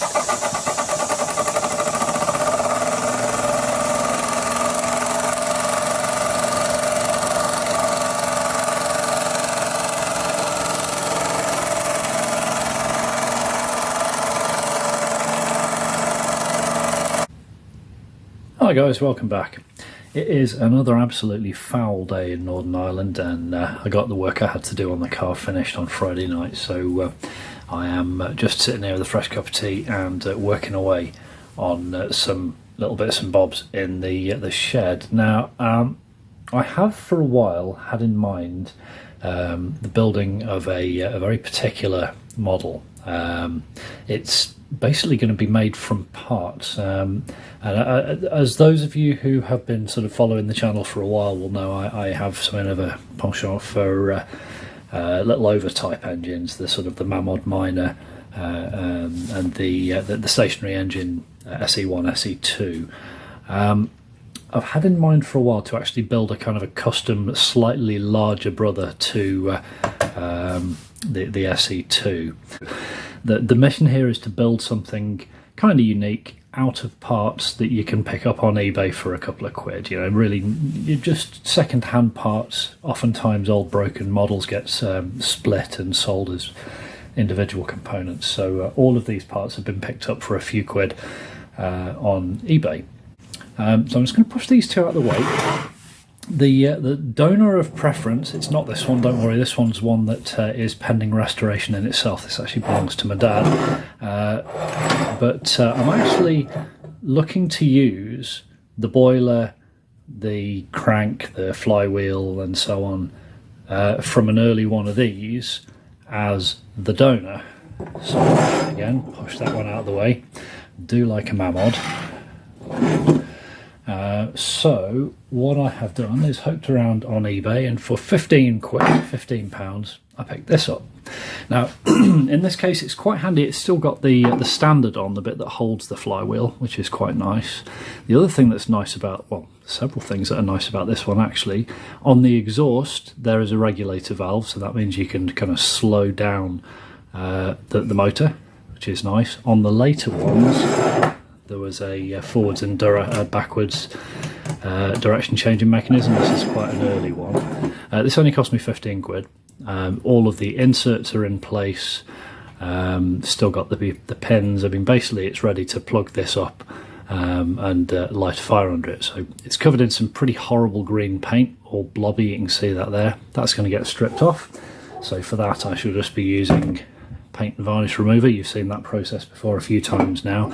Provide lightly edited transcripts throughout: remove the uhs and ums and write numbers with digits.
Hi guys, welcome back. It is another absolutely foul day in Northern Ireland, and I got the work I had to do on the car finished on Friday night, so I am just sitting here with a fresh cup of tea and working away on some little bits and bobs in the shed. Now, I have for a while had in mind the building of a very particular model. It's basically going to be made from parts, and as those of you who have been sort of following the channel for a while will know, I have something of a penchant for little overtype engines, the sort of the Mamod Minor and the stationary engine SE1, SE2. I've had in mind for a while to actually build a kind of a custom, slightly larger brother to the SE2. The mission here is to build something kind of unique out of parts that you can pick up on eBay for a couple of quid. You know, really, you're just second-hand parts. Oftentimes old broken models get split and sold as individual components. So all of these parts have been picked up for a few quid on eBay. So I'm just going to push these two out of the way. The donor of preference, it's not this one, don't worry, this one's one that is pending restoration in itself. This actually belongs to my dad. But I'm actually looking to use the boiler, the crank, the flywheel and so on from an early one of these as the donor. So again, push that one out of the way. Do like a Mamod. So what I have done is hooked around on eBay, and for 15 quid, £15, I picked this up. Now, in this case, it's quite handy. It's still got the standard on, the bit that holds the flywheel, which is quite nice. The other thing that's nice about, well, several things that are nice about this one actually, on the exhaust there is a regulator valve, so that means you can kind of slow down the motor, which is nice. On the later ones, there was a forwards and backwards direction changing mechanism. This is quite an early one. This only cost me 15 quid. All of the inserts are in place. Still got the pins. I mean, basically it's ready to plug this up and light a fire under it. So it's covered in some pretty horrible green paint, all blobby. You can see that there. That's going to get stripped off. So for that I shall just be using paint and varnish remover. You've seen that process before a few times now.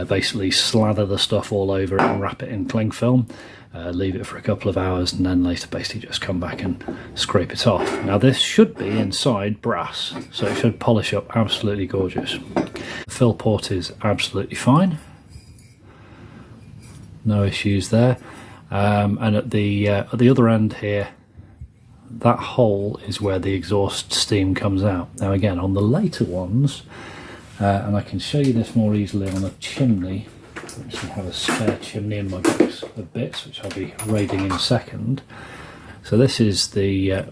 Basically slather the stuff all over it and wrap it in cling film, leave it for a couple of hours, and then later basically just come back and scrape it off. Now this should be inside brass, so it should polish up absolutely gorgeous. The fill port is absolutely fine, no issues there. And at the other end here, that hole is where the exhaust steam comes out. Now again, on the later ones, and I can show you this more easily on a chimney. I actually have a spare chimney in my box of bits, which I'll be raiding in a second. So this is the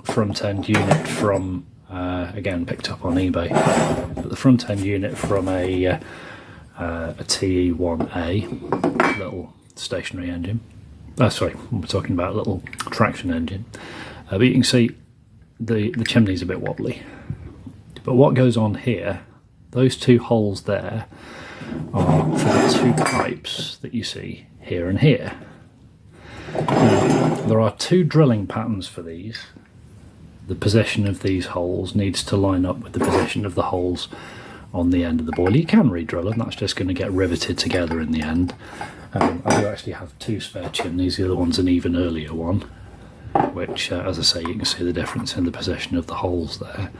front end unit from, again, picked up on eBay, but the front end unit from a TE1A, little stationary engine. Sorry, we're talking about a little traction engine. But you can see the chimney's a bit wobbly. But what goes on here, those two holes there, are for the two pipes that you see here and here. Now, there are two drilling patterns for these. The position of these holes needs to line up with the position of the holes on the end of the boiler. You can re-drill them, that's just going to get riveted together in the end. I do actually have two spare chimneys. The other one's an even earlier one, which, as I say, you can see the difference in the position of the holes there.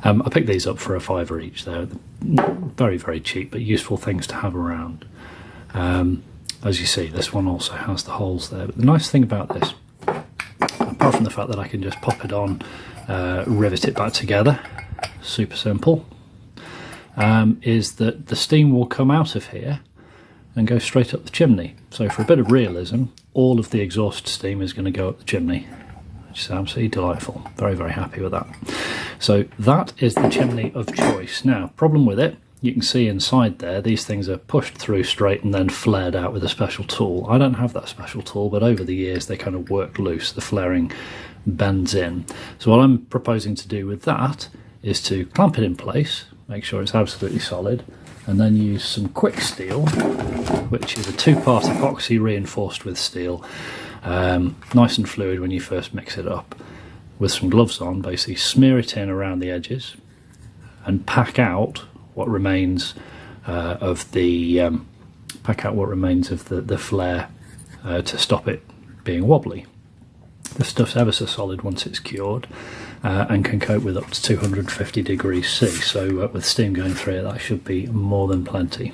I picked these up for £5 each. They're very, very cheap, but useful things to have around. As you see, this one also has the holes there. But the nice thing about this, apart from the fact that I can just pop it on, rivet it back together, super simple, is that the steam will come out of here and go straight up the chimney. So for a bit of realism, all of the exhaust steam is going to go up the chimney, which is absolutely delightful. Very, very happy with that. So that is the chimney of choice. Now, problem with it, you can see inside there, these things are pushed through straight and then flared out with a special tool. I don't have that special tool, but over the years they kind of work loose. The flaring bends in. So what I'm proposing to do with that is to clamp it in place, make sure it's absolutely solid, and then use some quick steel, which is a 2-part epoxy reinforced with steel, nice and fluid when you first mix it up, with some gloves on. Basically smear it in around the edges and pack out what remains of the flare to stop it being wobbly. The stuff's ever so solid once it's cured, and can cope with up to 250 degrees C, so with steam going through it, that should be more than plenty.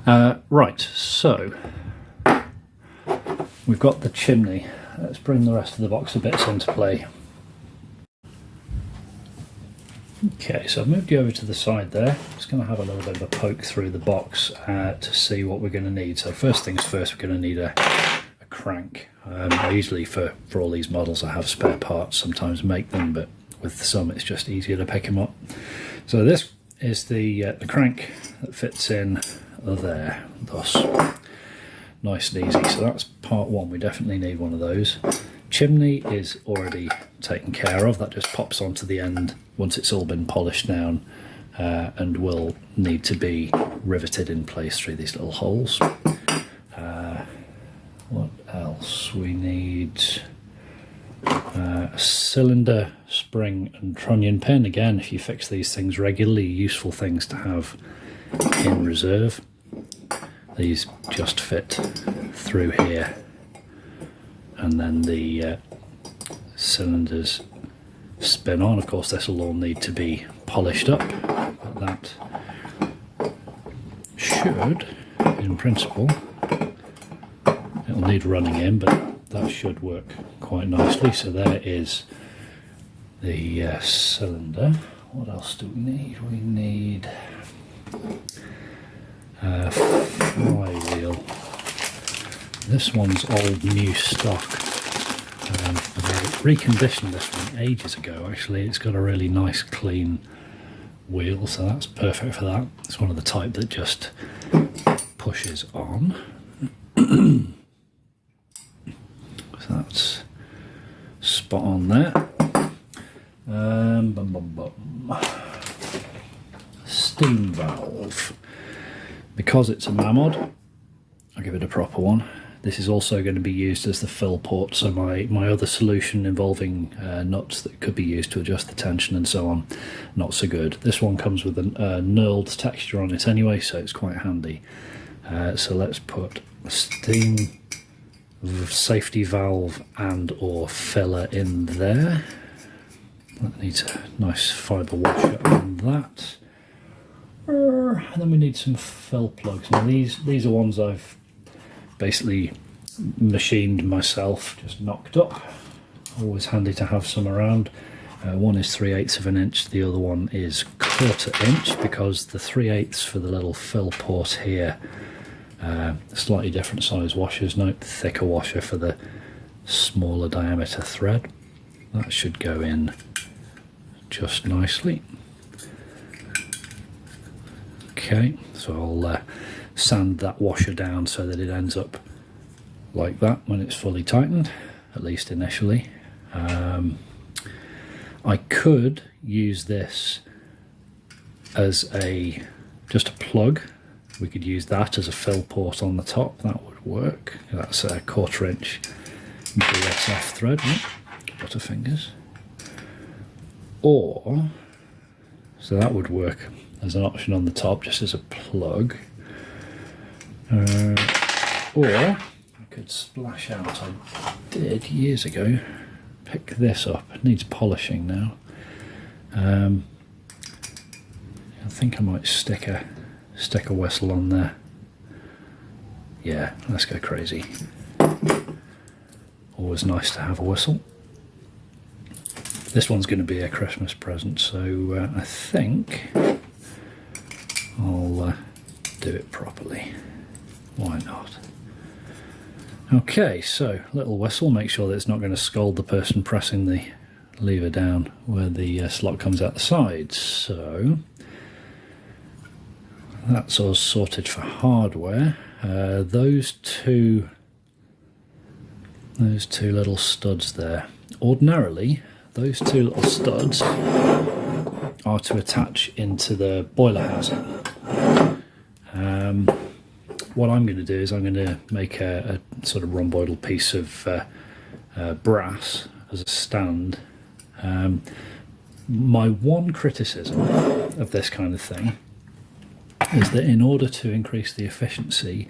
Right, so we've got the chimney. Let's bring the rest of the box of bits into play. Okay, so I've moved you over to the side there. I'm just going to have a little bit of a poke through the box to see what we're going to need. So first things first, we're going to need a crank. I usually, for all these models, I have spare parts, sometimes make them, but with some it's just easier to pick them up. So this is the crank that fits in there, thus. Nice and easy. So that's part one. We definitely need one of those. Chimney is already taken care of. That just pops onto the end once it's all been polished down, and will need to be riveted in place through these little holes. What else? We need a cylinder, spring and trunnion pin. Again, if you fix these things regularly, useful things to have in reserve. These just fit through here, and then the cylinders spin on. Of course, this will all need to be polished up, but that should, in principle, it'll need running in, but that should work quite nicely. So there is the cylinder. What else do we need? We need a flywheel. This one's old new stock. I reconditioned this one ages ago actually. It's got a really nice clean wheel, so that's perfect for that. It's one of the type that just pushes on. So that's spot on there. Steam valve. Because it's a Mamod, I'll give it a proper one. This is also going to be used as the fill port, so my other solution involving nuts that could be used to adjust the tension and so on, not so good. This one comes with a knurled texture on it anyway, so it's quite handy. So let's put a steam safety valve and or filler in there. That needs a nice fibre washer on that. And then we need some fill plugs. Now these are ones I've basically machined myself, just knocked up. Always handy to have some around. One is 3/8 of an inch, the other one is 1/4 inch, because the 3/8 for the little fill port here, slightly different size washers. Note the thicker washer for the smaller diameter thread. That should go in just nicely. Okay, so I'll sand that washer down so that it ends up like that when it's fully tightened, at least initially. I could use this as just a plug. We could use that as a fill port on the top. That would work. That's a 1/4 inch BSF thread, butterfingers. Or, so that would work as an option on the top, just as a plug. Or I could splash out. I did years ago. Pick this up. It needs polishing now. I think I might stick a whistle on there. Yeah, let's go crazy. Always nice to have a whistle. This one's going to be a Christmas present, so I think I'll do it properly. Why not? Okay, so little whistle, make sure that it's not going to scold the person pressing the lever down where the slot comes out the side. So that's all sorted for hardware. Those two little studs there. Ordinarily, those two little studs are to attach into the boiler housing. What I'm going to do is I'm going to make a sort of rhomboidal piece of brass as a stand. My one criticism of this kind of thing is that in order to increase the efficiency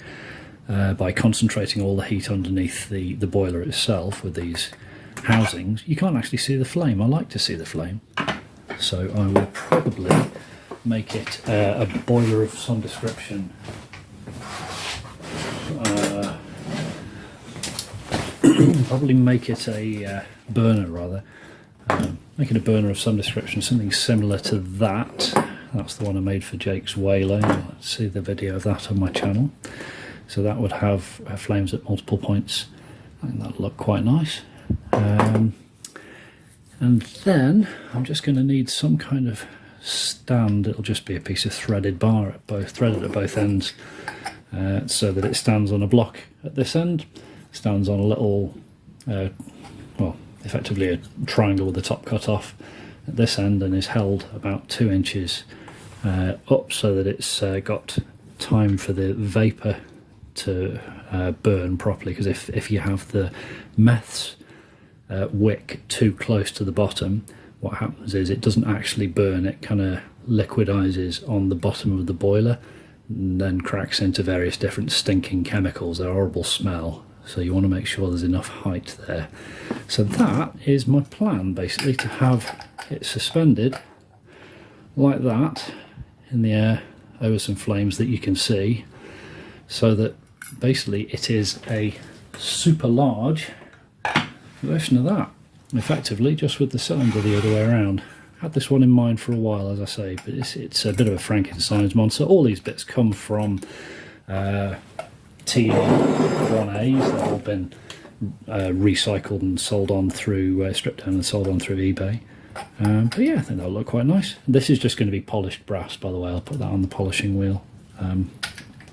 by concentrating all the heat underneath the boiler itself with these housings, you can't actually see the flame. I like to see the flame, so I will probably make it a boiler of some description. Probably make it a burner rather. Make it a burner of some description, something similar to that. That's the one I made for Jake's Whaler. You'll see the video of that on my channel. So that would have flames at multiple points. I think that'll look quite nice. And then I'm just going to need some kind of stand. It'll just be a piece of threaded bar threaded at both ends, so that it stands on a block at this end, stands on a little, well, effectively a triangle with the top cut off at this end, and is held about 2 inches up so that it's got time for the vapour to burn properly, because if you have the meths wick too close to the bottom, what happens is it doesn't actually burn, it kind of liquidizes on the bottom of the boiler and then cracks into various different stinking chemicals. They're a horrible smell, so you want to make sure there's enough height there. So that is my plan, basically, to have it suspended like that in the air over some flames that you can see, so that basically it is a super large version of that, effectively just with the cylinder the other way around. Had this one in mind for a while, as I say, but it's a bit of a Frankenstein's monster. All these bits come from T1As. They've all been recycled and sold on through Stripdown and sold on through eBay. But yeah, I think that'll look quite nice. This is just going to be polished brass, by the way. I'll put that on the polishing wheel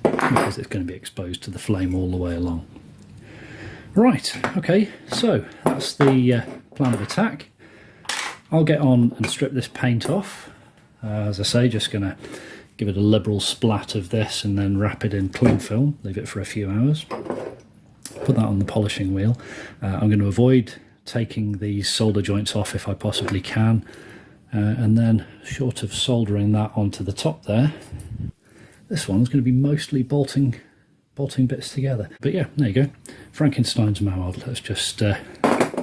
because it's going to be exposed to the flame all the way along. Right, okay, so that's the plan of attack. I'll get on and strip this paint off. As I say, just going to give it a liberal splat of this and then wrap it in cling film, leave it for a few hours. Put that on the polishing wheel. I'm going to avoid taking these solder joints off if I possibly can, and then short of soldering that onto the top there, this one's going to be mostly bolting bits together. But yeah, there you go, Frankenstein's mod. Let's just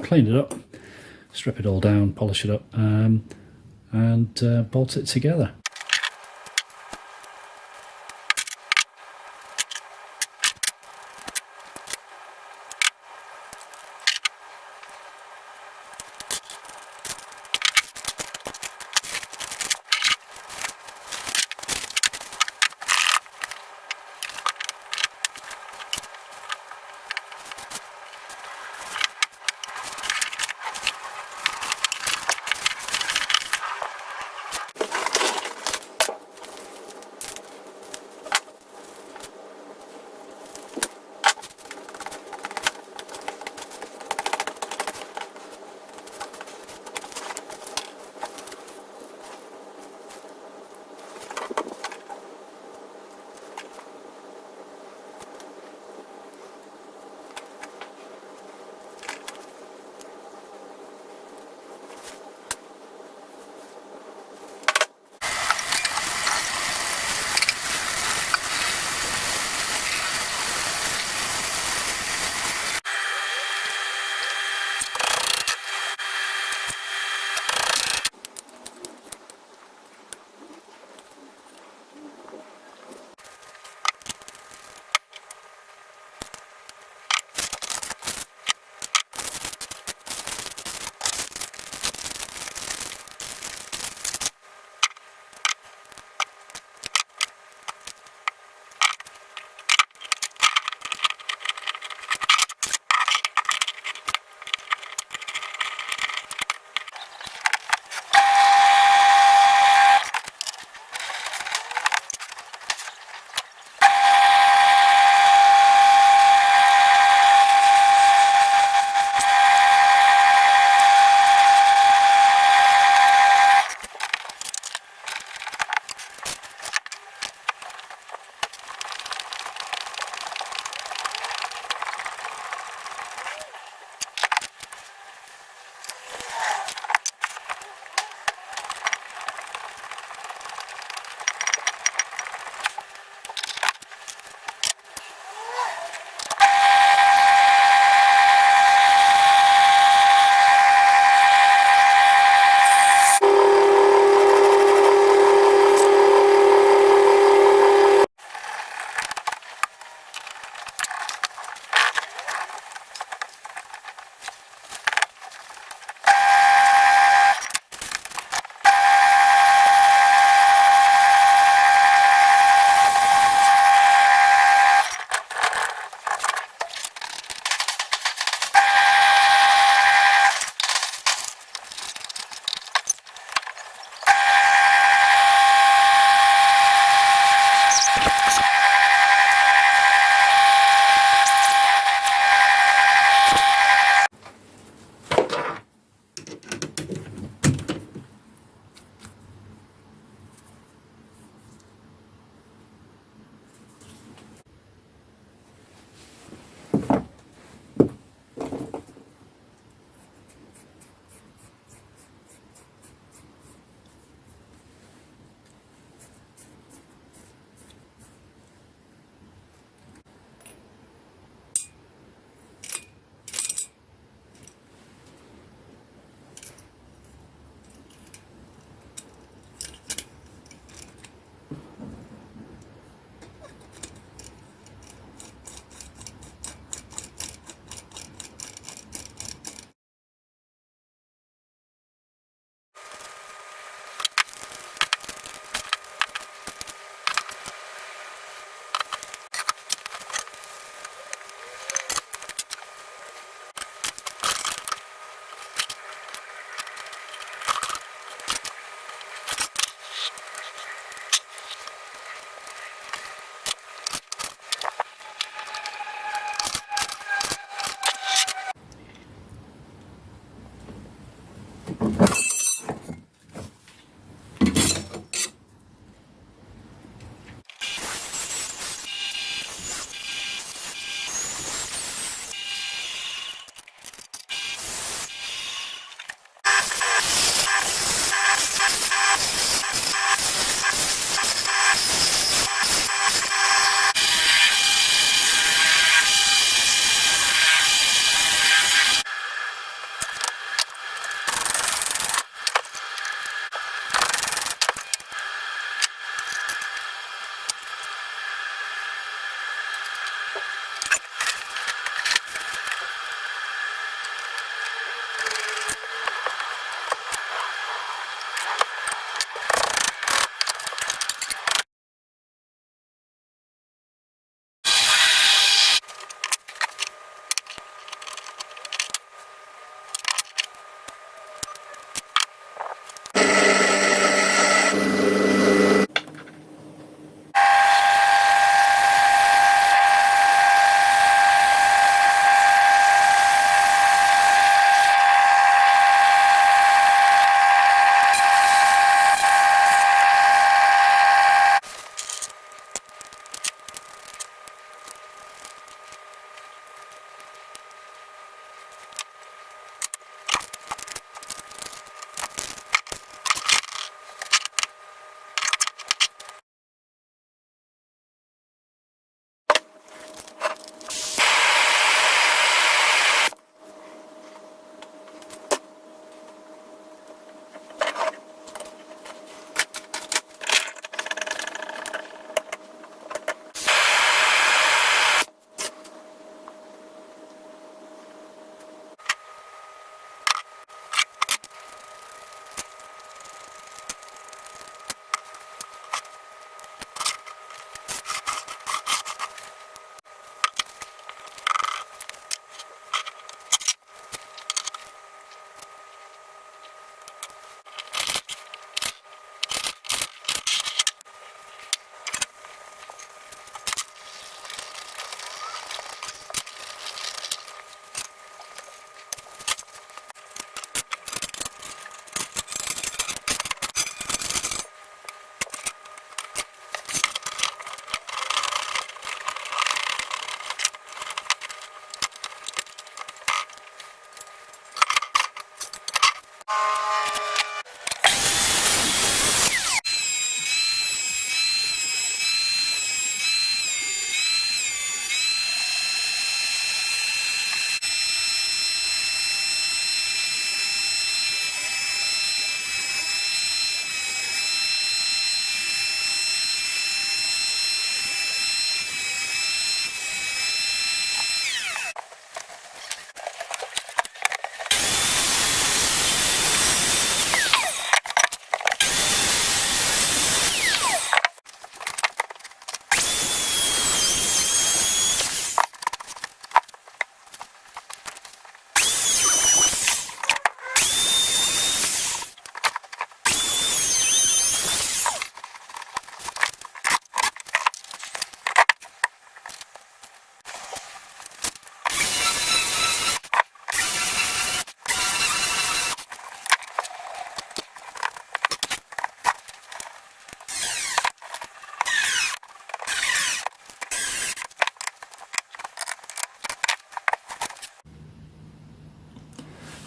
clean it up, strip it all down, polish it up, and bolt it together.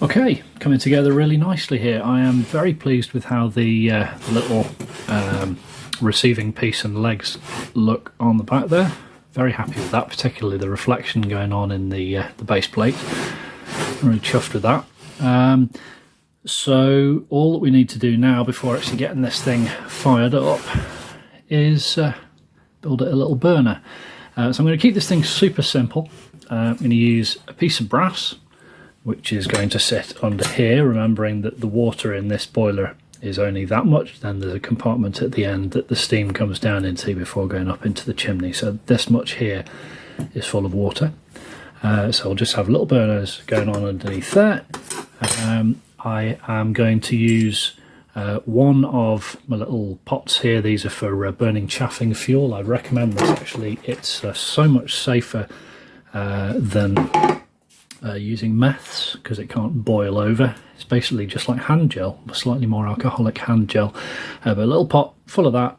Okay, coming together really nicely here. I am very pleased with how the little receiving piece and legs look on the back there. Very happy with that, particularly the reflection going on in the base plate. Really chuffed with that. So all that we need to do now before actually getting this thing fired up is build it a little burner. So I'm going to keep this thing super simple. I'm going to use a piece of brass, which is going to sit under here, remembering that the water in this boiler is only that much. Then there's a compartment at the end that the steam comes down into before going up into the chimney. So this much here is full of water. So I'll just have little burners going on underneath there. I am going to use one of my little pots here. These are for burning chaffing fuel. I recommend this actually. It's so much safer than using meths because it can't boil over. It's basically just like hand gel, but slightly more alcoholic hand gel. But a little pot full of that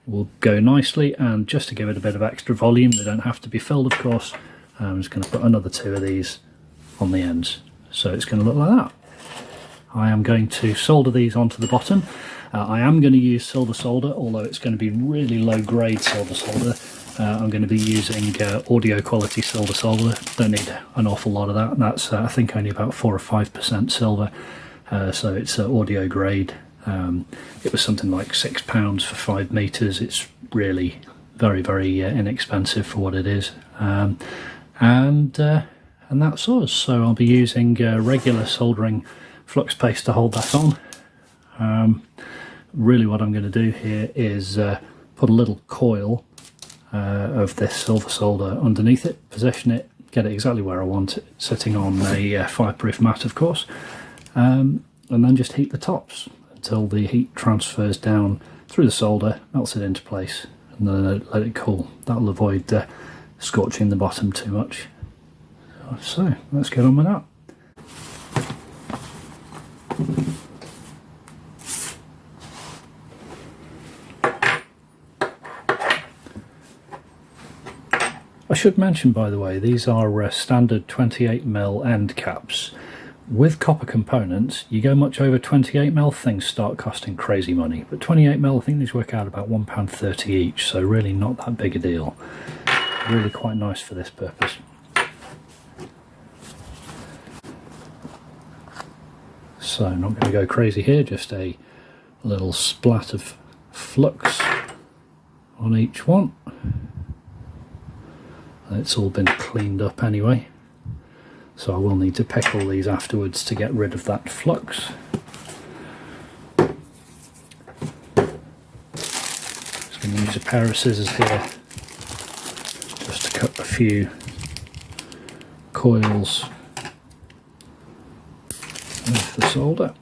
will go nicely, and just to give it a bit of extra volume, they don't have to be filled of course, I'm just going to put another 2 of these on the ends. So it's going to look like that. I am going to solder these onto the bottom. I am going to use silver solder, although it's going to be really low grade silver solder. I'm going to be using audio quality silver solder. Don't need an awful lot of that. And that's I think only about 4 or 5% silver. So it's audio grade. It was something like £6 for 5 meters. It's really very, very inexpensive for what it is. And that's us. So I'll be using regular soldering flux paste to hold that on. Really what I'm going to do here is put a little coil of this silver solder underneath it, position it, get it exactly where I want it, sitting on a fireproof mat of course, and then just heat the tops until the heat transfers down through the solder, melts it into place, and then let it cool. That'll avoid scorching the bottom too much. So let's get on with that. I should mention, by the way, these are standard 28mm end caps. With copper components, you go much over 28mm, things start costing crazy money. But 28mm, I think these work out about £1.30 each, so really not that big a deal. Really quite nice for this purpose. So I'm not going to go crazy here, just a little splat of flux on each one. It's all been cleaned up anyway, so I will need to pick all these afterwards to get rid of that flux. Just going to use a pair of scissors here just to cut a few coils of the solder.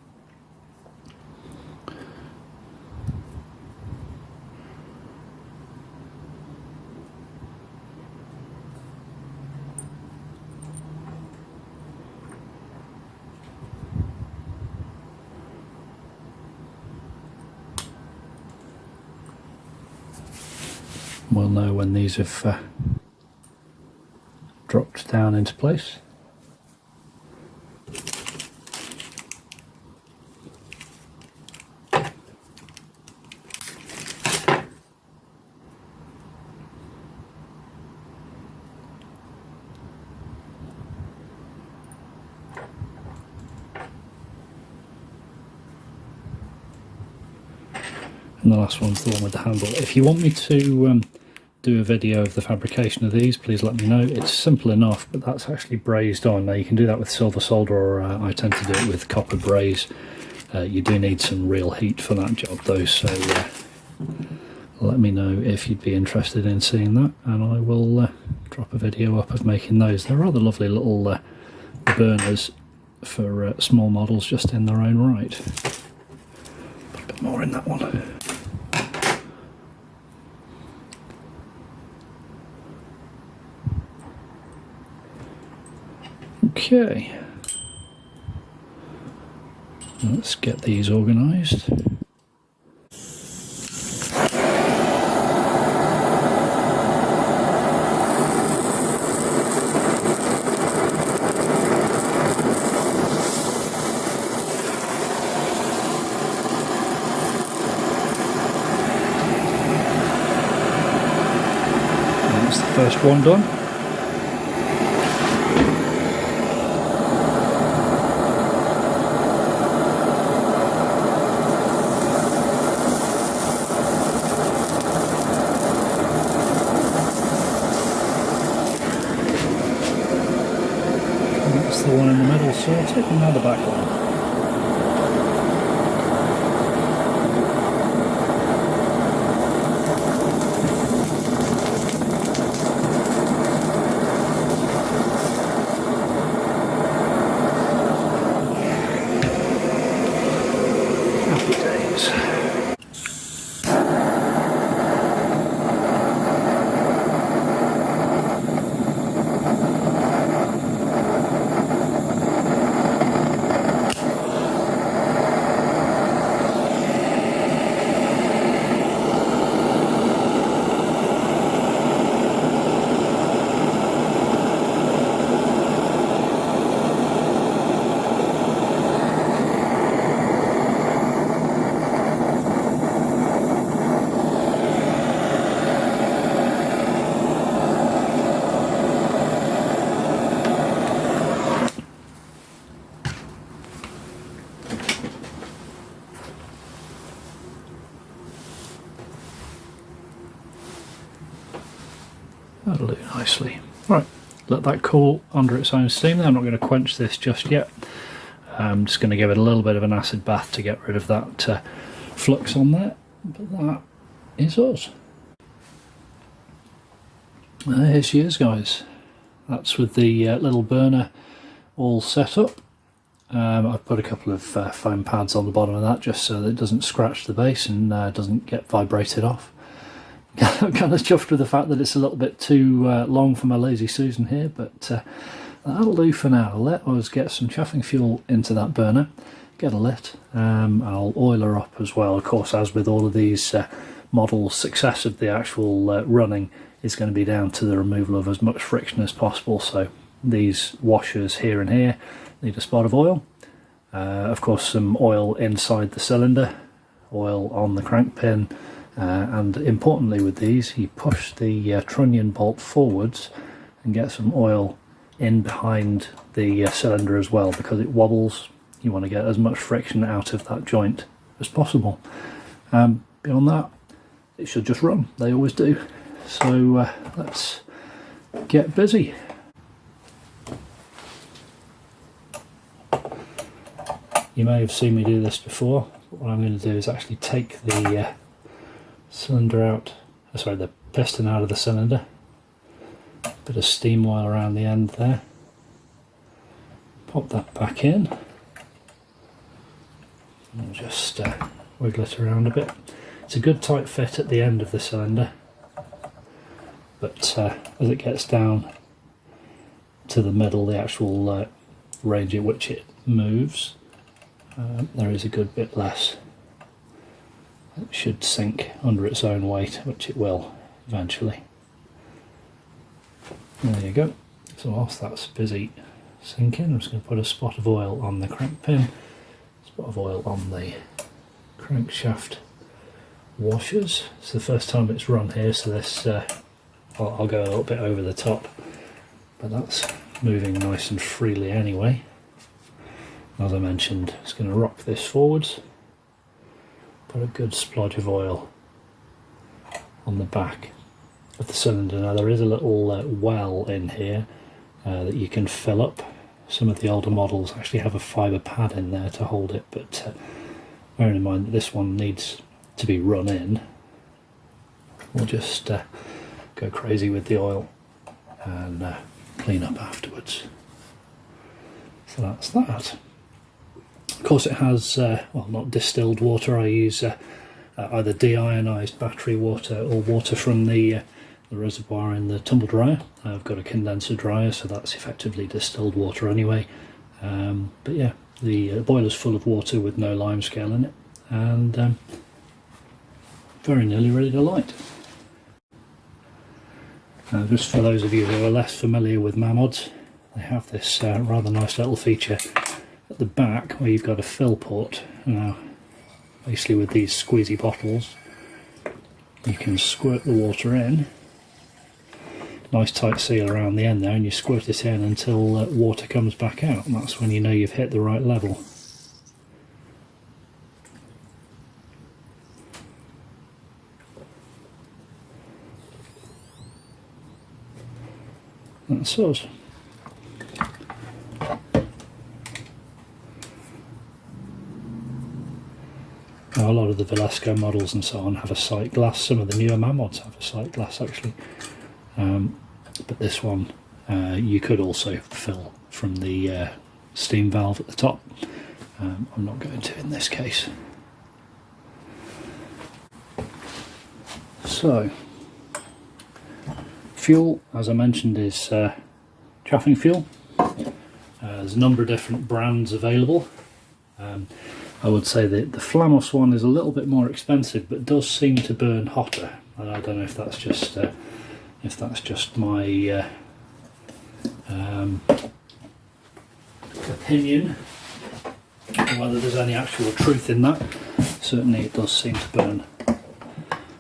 We'll know when these have dropped down into place. And the last one's the one with the handle. If you want me to do a video of the fabrication of these, please let me know. It's simple enough, but that's actually brazed on. Now you can do that with silver solder, or I tend to do it with copper braze. You do need some real heat for that job though, so let me know if you'd be interested in seeing that, and I will drop a video up of making those. They're rather lovely little burners for small models just in their own right. Put a bit more in that one. Okay, let's get these organised. First one done. And that's the one in the middle sorted, and now the back one. Happy days. That'll do nicely. Right, let that cool under its own steam. I'm not going to quench this just yet. I'm just going to give it a little bit of an acid bath to get rid of that flux on there. But that is us. Here she is, guys. That's with the little burner all set up. I've put a couple of foam pads on the bottom of that just so that it doesn't scratch the base and doesn't get vibrated off. I'm kind of chuffed with the fact that it's a little bit too long for my Lazy Susan here, but that'll do for now. Let us get some chaffing fuel into that burner, get a lit. I'll oil her up as well. Of course, as with all of these models, success of the actual running is going to be down to the removal of as much friction as possible. So these washers here and here need a spot of oil. Of course, some oil inside the cylinder, oil on the crank pin. And importantly with these, you push the trunnion bolt forwards and get some oil in behind the cylinder as well, because it wobbles. You want to get as much friction out of that joint as possible. Beyond that, it should just run. They always do. So let's get busy. You may have seen me do this before. What I'm going to do is actually take the cylinder out, sorry, the piston out of the cylinder. Bit of steam oil around the end there. Pop that back in. And just wiggle it around a bit. It's a good tight fit at the end of the cylinder, but as it gets down to the middle, the actual range at which it moves, there is a good bit less. It should sink under its own weight, which it will eventually. There you go. So whilst that's busy sinking, I'm just going to put a spot of oil on the crank pin, a spot of oil on the crankshaft washers. It's the first time it's run here, so this I'll go a little bit over the top, but that's moving nice and freely anyway. As I mentioned, it's going to rock this forwards. Put a good splodge of oil on the back of the cylinder. Now there is a little well in here that you can fill up. Some of the older models actually have a fibre pad in there to hold it, but bearing in mind that this one needs to be run in, we'll just go crazy with the oil and clean up afterwards. So that's that. Of course it has, well, not distilled water. I use either deionised battery water or water from the reservoir in the tumble dryer. I've got a condenser dryer, so that's effectively distilled water anyway. But yeah, the boiler's full of water with no limescale in it, and very nearly ready to light. Just for those of you who are less familiar with Mamods, they have this rather nice little feature at the back where you've got a fill port. Now, basically with these squeezy bottles, you can squirt the water in nice tight seal around the end there, and you squirt it in until water comes back out, and that's when you know you've hit the right level. That's us. Now, a lot of the Velasco models and so on have a sight glass. Some of the newer Mammods have a sight glass actually, but this one you could also fill from the steam valve at the top. I'm not going to in this case. So, fuel, as I mentioned, is chaffing fuel. There's a number of different brands available. I would say that the Flamos one is a little bit more expensive, but does seem to burn hotter. And I don't know if that's just my opinion, or whether there's any actual truth in that. Certainly, it does seem to burn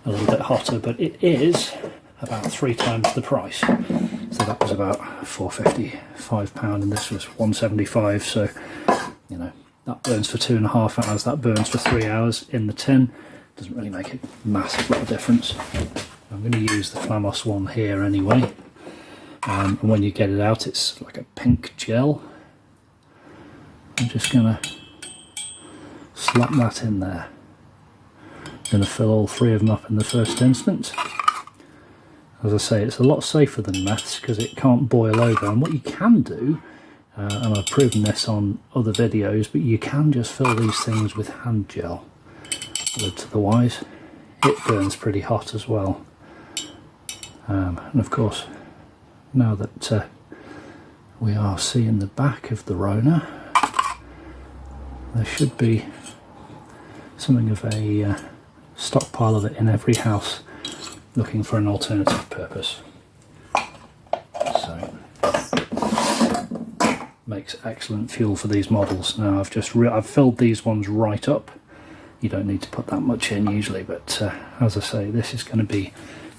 a little bit hotter, but it is about 3 times the price. So that was about £4.50, £5, and this was £1.75. So, you know, that burns for 2.5 hours, that burns for 3 hours in the tin. Doesn't really make a massive lot of difference. I'm going to use the Flamos one here anyway. And when you get it out, it's like a pink gel. I'm just going to slap that in there. Going to fill all 3 of them up in the first instance. As I say, it's a lot safer than meths because it can't boil over. And what you can do, and I've proven this on other videos, but you can just fill these things with hand gel. Otherwise, it burns pretty hot as well. And of course, now that we are seeing the back of the Rona, there should be something of a stockpile of it in every house looking for an alternative purpose. So, makes excellent fuel for these models. Now I've filled these ones right up. You don't need to put that much in usually, but as I say, this is going to be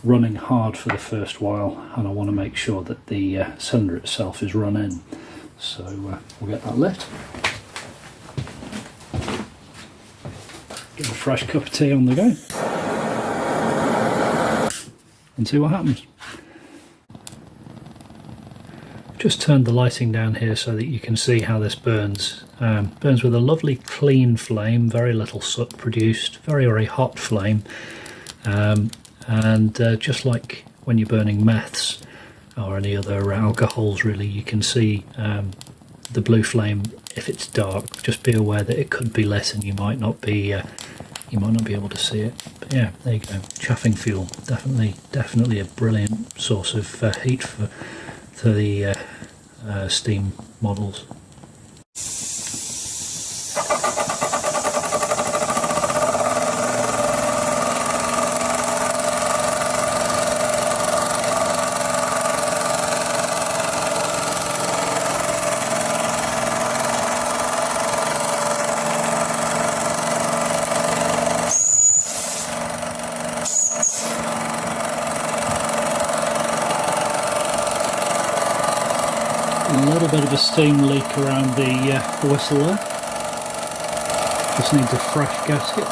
running hard for the first while, and I want to make sure that the cylinder itself is run in. So we'll get that lit. Get a fresh cup of tea on the go and see what happens. Just turned the lighting down here so that you can see how this burns. Burns with a lovely clean flame, very little soot produced, very, very hot flame. And just like when you're burning meths or any other alcohols really, you can see the blue flame if it's dark. Just be aware that it could be lit and you might not be able to see it. But yeah, there you go. Chaffing fuel, definitely a brilliant source of heat for the steam models. A little bit of a steam leak around the whistle there. Just needs a fresh gasket.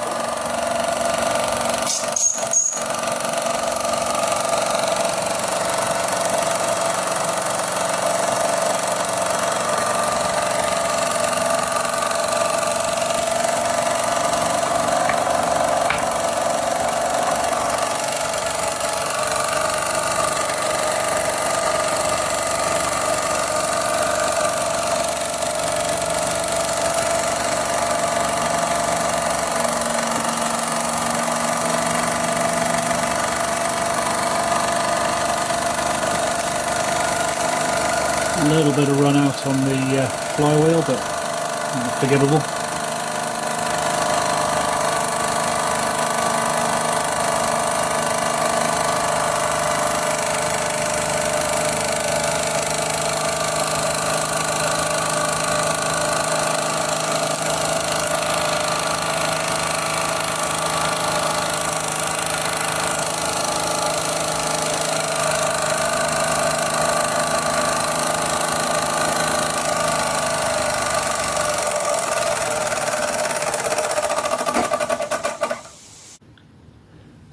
A little bit of run out on the flywheel, but forgivable.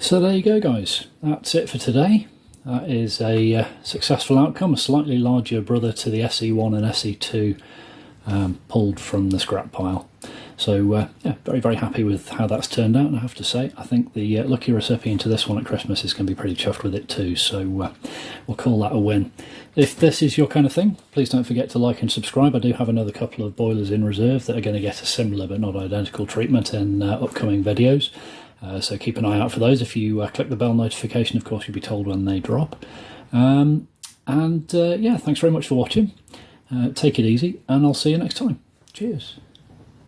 So there you go, guys. That's it for today. That is a successful outcome, a slightly larger brother to the SE1 and SE2 pulled from the scrap pile. So yeah, very, very happy with how that's turned out, and I have to say, I think the lucky recipient to this one at Christmas is going to be pretty chuffed with it too, so we'll call that a win. If this is your kind of thing, please don't forget to like and subscribe. I do have another couple of boilers in reserve that are going to get a similar but not identical treatment in upcoming videos, so keep an eye out for those. If you click the bell notification, of course, you'll be told when they drop. Yeah, thanks very much for watching. Take it easy, and I'll see you next time. Cheers.